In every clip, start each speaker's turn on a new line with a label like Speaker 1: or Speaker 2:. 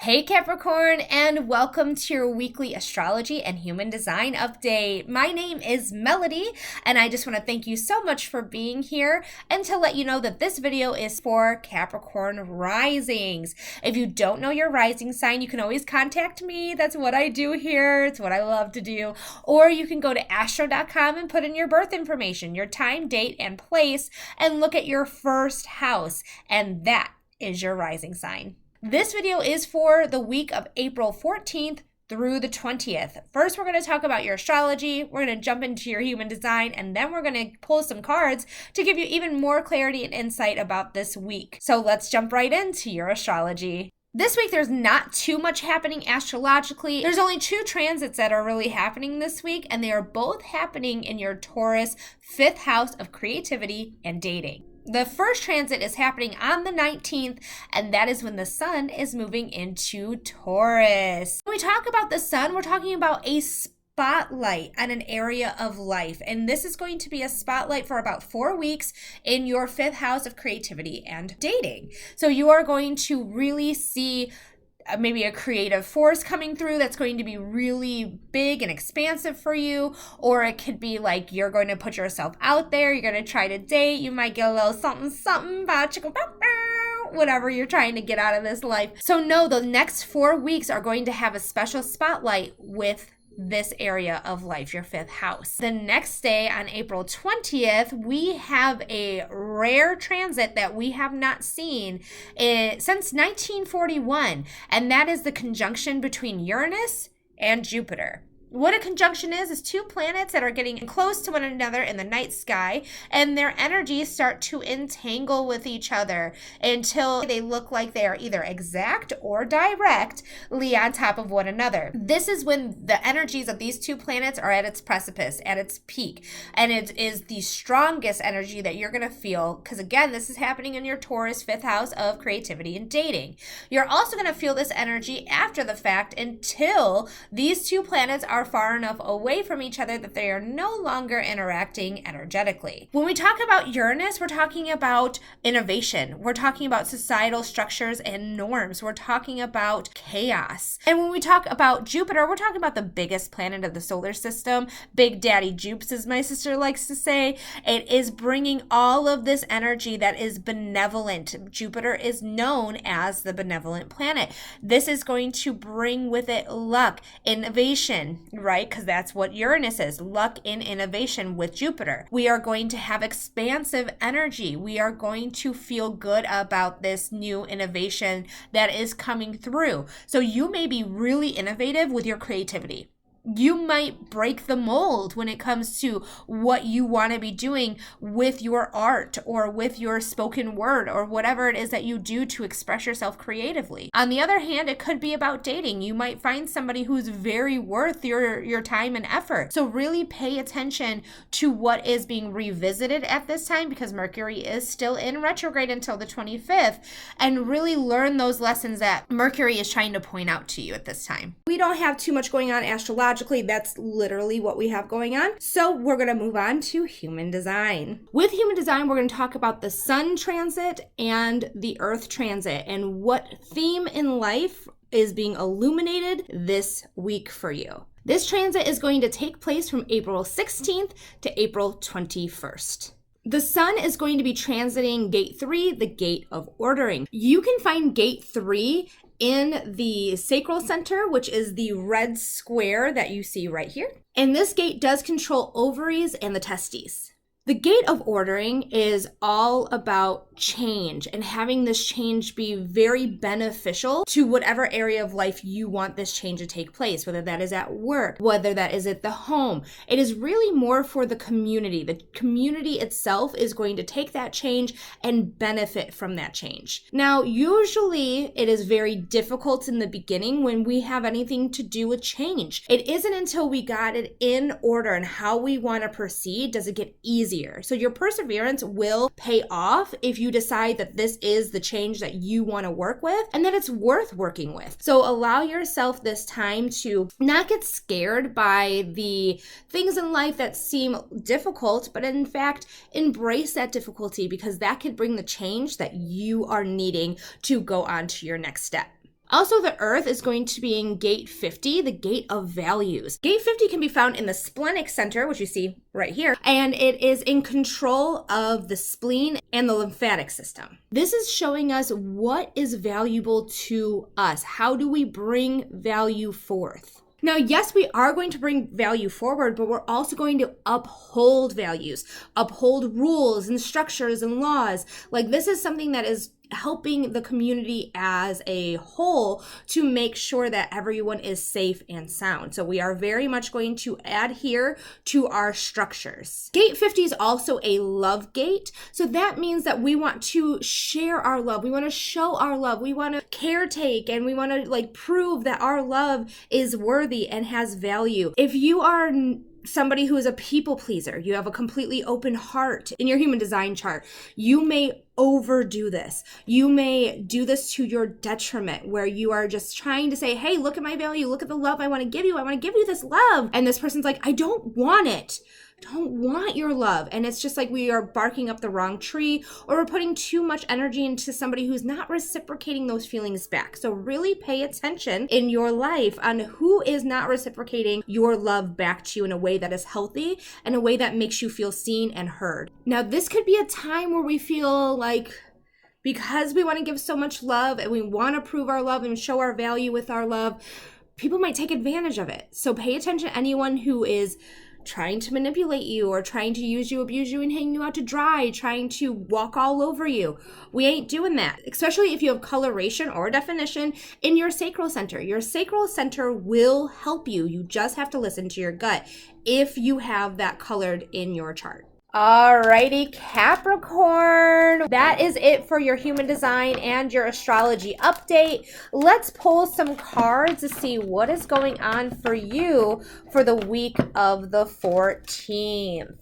Speaker 1: Hey Capricorn, and welcome to your weekly astrology and human design update. My name is Melody, and I just want to thank you so much for being here and to let you know that this video is for Capricorn risings. If you don't know your rising sign, you can always contact me. That's what I do here. It's what I love to do. Or you can go to astro.com and put in your birth information, your time, date, and place, and look at your first house, and that is your rising sign. This video is for the week of April 14th through the 20th. First, we're going to talk about your astrology. We're going to jump into your human design, and then we're going to pull some cards to give you even more clarity and insight about this week. So let's jump right into your astrology. This week, there's not too much happening astrologically. There's only two transits that are really happening this week, and they are both happening in your Taurus 5th house of creativity and dating. The first transit is happening on the 19th, and that is when the sun is moving into Taurus. When we talk about the sun, we're talking about a spotlight on an area of life, and this is going to be a spotlight for about 4 weeks in your 5th house of creativity and dating. So you are going to really see maybe a creative force coming through that's going to be really big and expansive for you, or it could be like you're going to put yourself out there, you're going to try to date, you might get a little something about whatever you're trying to get out of this life. So no, the next 4 weeks are going to have a special spotlight with this area of life, your 5th house. The next day on April 20th, we have a rare transit that we have not seen since 1941, and that is the conjunction between Uranus and Jupiter. What a conjunction is two planets that are getting close to one another in the night sky, and their energies start to entangle with each other until they look like they are either exact or directly on top of one another. This is when the energies of these two planets are at its precipice, at its peak, and it is the strongest energy that you're going to feel, because again, this is happening in your Taurus 5th house of creativity and dating. You're also going to feel this energy after the fact until these two planets are far enough away from each other that they are no longer interacting energetically. When we talk about Uranus, we're talking about innovation. We're talking about societal structures and norms. We're talking about chaos. And when we talk about Jupiter, we're talking about the biggest planet of the solar system. Big Daddy Jupes, as my sister likes to say. It is bringing all of this energy that is benevolent. Jupiter is known as the benevolent planet. This is going to bring with it luck, innovation, right? Because that's what Uranus is, luck in innovation with Jupiter. We are going to have expansive energy. We are going to feel good about this new innovation that is coming through. So you may be really innovative with your creativity. You might break the mold when it comes to what you want to be doing with your art or with your spoken word or whatever it is that you do to express yourself creatively. On the other hand, it could be about dating. You might find somebody who's very worth your time and effort. So really pay attention to what is being revisited at this time, because Mercury is still in retrograde until the 25th, and really learn those lessons that Mercury is trying to point out to you at this time. We don't have too much going on astrologically. That's literally what we have going on. So we're going to move on to human design. With human design, we're going to talk about the sun transit and the earth transit and what theme in life is being illuminated this week for you. This transit is going to take place from April 16th to April 21st. The sun is going to be transiting gate 3, the gate of ordering. You can find gate 3 in the sacral center, which is the red square that you see right here. And this gate does control ovaries and the testes. The gate of ordering is all about change and having this change be very beneficial to whatever area of life you want this change to take place, whether that is at work, whether that is at the home. It is really more for the community. The community itself is going to take that change and benefit from that change. Now, usually it is very difficult in the beginning when we have anything to do with change. It isn't until we got it in order and how we want to proceed does it get easier. So your perseverance will pay off if you decide that this is the change that you want to work with and that it's worth working with. So allow yourself this time to not get scared by the things in life that seem difficult, but in fact, embrace that difficulty, because that could bring the change that you are needing to go on to your next step. Also, the Earth is going to be in gate 50, the gate of values. Gate 50 can be found in the splenic center, which you see right here, and it is in control of the spleen and the lymphatic system. This is showing us what is valuable to us. How do we bring value forth? Now, yes, we are going to bring value forward, but we're also going to uphold values, uphold rules and structures and laws. Like, this is something that is helping the community as a whole to make sure that everyone is safe and sound. So we are very much going to adhere to our structures. Gate 50 is also a love gate. So that means that we want to share our love. We want to show our love. We want to caretake, and we want to prove that our love is worthy and has value. If you are somebody who is a people pleaser, you have a completely open heart in your human design chart, you may overdo this. You may do this to your detriment, where you are just trying to say, hey, look at my value, look at the love I want to give you. I want to give you this love. And this person's like, I don't want it. Don't want your love. And it's just like we are barking up the wrong tree, or we're putting too much energy into somebody who's not reciprocating those feelings back. So really pay attention in your life on who is not reciprocating your love back to you in a way that is healthy and a way that makes you feel seen and heard. Now, this could be a time where we feel like, because we want to give so much love and we want to prove our love and show our value with our love, people might take advantage of it. So pay attention to anyone who is trying to manipulate you, or trying to use you, abuse you, and hang you out to dry, trying to walk all over you. We ain't doing that, especially if you have coloration or definition in your sacral center. Your sacral center will help you. You just have to listen to your gut if you have that colored in your chart. Alrighty, Capricorn. That is it for your human design and your astrology update. Let's pull some cards to see what is going on for you for the week of the 14th.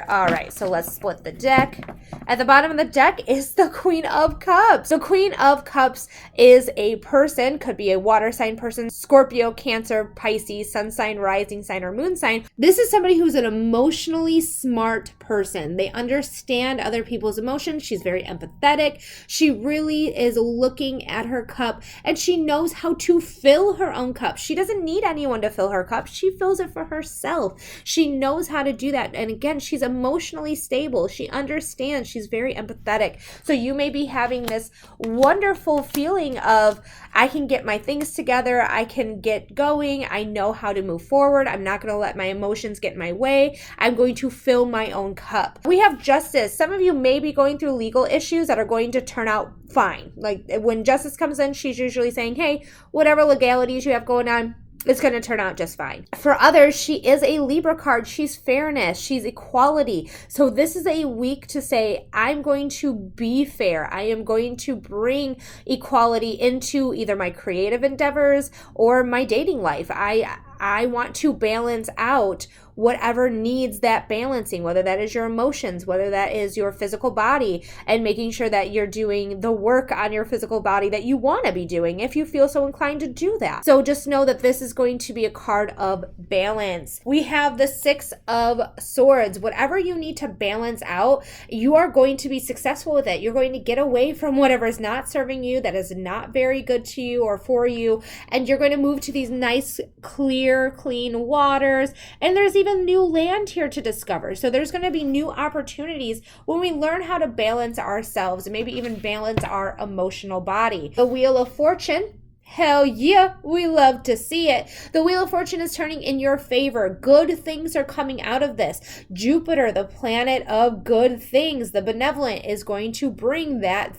Speaker 1: All right, so let's split the deck. At the bottom of the deck is the Queen of Cups. So Queen of Cups is a person, could be a water sign person, Scorpio, Cancer, Pisces, sun sign, rising sign, or moon sign. This is somebody who's an emotionally smart person. They understand other people's emotions. She's very empathetic. She really is looking at her cup, and she knows how to fill her own cup. She doesn't need anyone to fill her cup. She fills it for herself. She knows how to do that. And again, she's emotionally stable. She understands. She's very empathetic. So you may be having this wonderful feeling of, I can get my things together. I can get going. I know how to move forward. I'm not going to let my emotions get in my way. I'm going to fill my own cup. We have Justice. Some of you may be going through legal issues that are going to turn out fine. Like when Justice comes in, she's usually saying, hey, whatever legalities you have going on, it's going to turn out just fine. For others, she is a Libra card. She's fairness. She's equality. So this is a week to say, I'm going to be fair. I am going to bring equality into either my creative endeavors or my dating life. I want to balance out whatever needs that balancing, whether that is your emotions, whether that is your physical body, and making sure that you're doing the work on your physical body that you want to be doing if you feel so inclined to do that. So just know that this is going to be a card of balance. We have the Six of Swords. Whatever you need to balance out, you are going to be successful with it. You're going to get away from whatever is not serving you, that is not very good to you or for you, and you're going to move to these nice, clear, clean waters. And there's even new land here to discover. So there's going to be new opportunities when we learn how to balance ourselves and maybe even balance our emotional body. The Wheel of Fortune. Hell yeah, we love to see it. The Wheel of Fortune is turning in your favor. Good things are coming out of this. Jupiter, the planet of good things, the benevolent, is going to bring that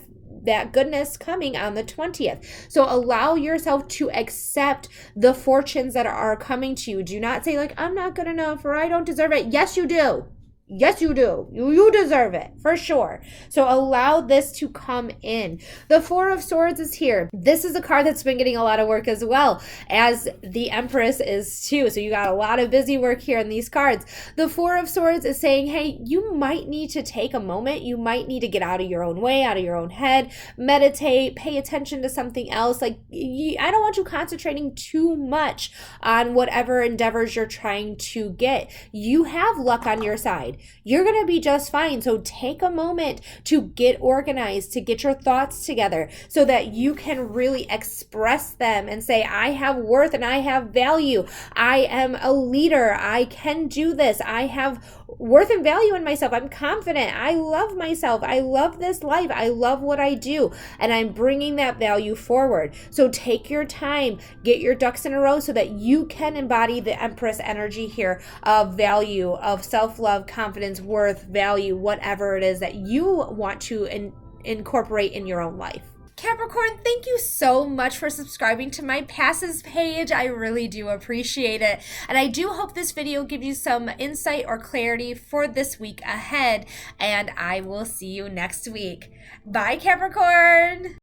Speaker 1: goodness coming on the 20th. So allow yourself to accept the fortunes that are coming to you. Do not say like, I'm not good enough or I don't deserve it. Yes, you do. Yes, you do. You deserve it for sure. So allow this to come in. The Four of Swords is here. This is a card that's been getting a lot of work as well, as the Empress is too. So you got a lot of busy work here in these cards. The Four of Swords is saying, hey, you might need to take a moment. You might need to get out of your own way, out of your own head, meditate, pay attention to something else. Like, I don't want you concentrating too much on whatever endeavors you're trying to get. You have luck on your side. good. You're going to be just fine. So take a moment to get organized, to get your thoughts together so that you can really express them and say, I have worth and I have value. I am a leader. I can do this. I have worth and value in myself. I'm confident. I love myself. I love this life. I love what I do. And I'm bringing that value forward. So take your time, get your ducks in a row so that you can embody the Empress energy here of value, of self-love, confidence, worth, value, whatever it is that you want to incorporate in your own life. Capricorn, thank you so much for subscribing to my passes page. I really do appreciate it. And I do hope this video gives you some insight or clarity for this week ahead. And I will see you next week. Bye, Capricorn.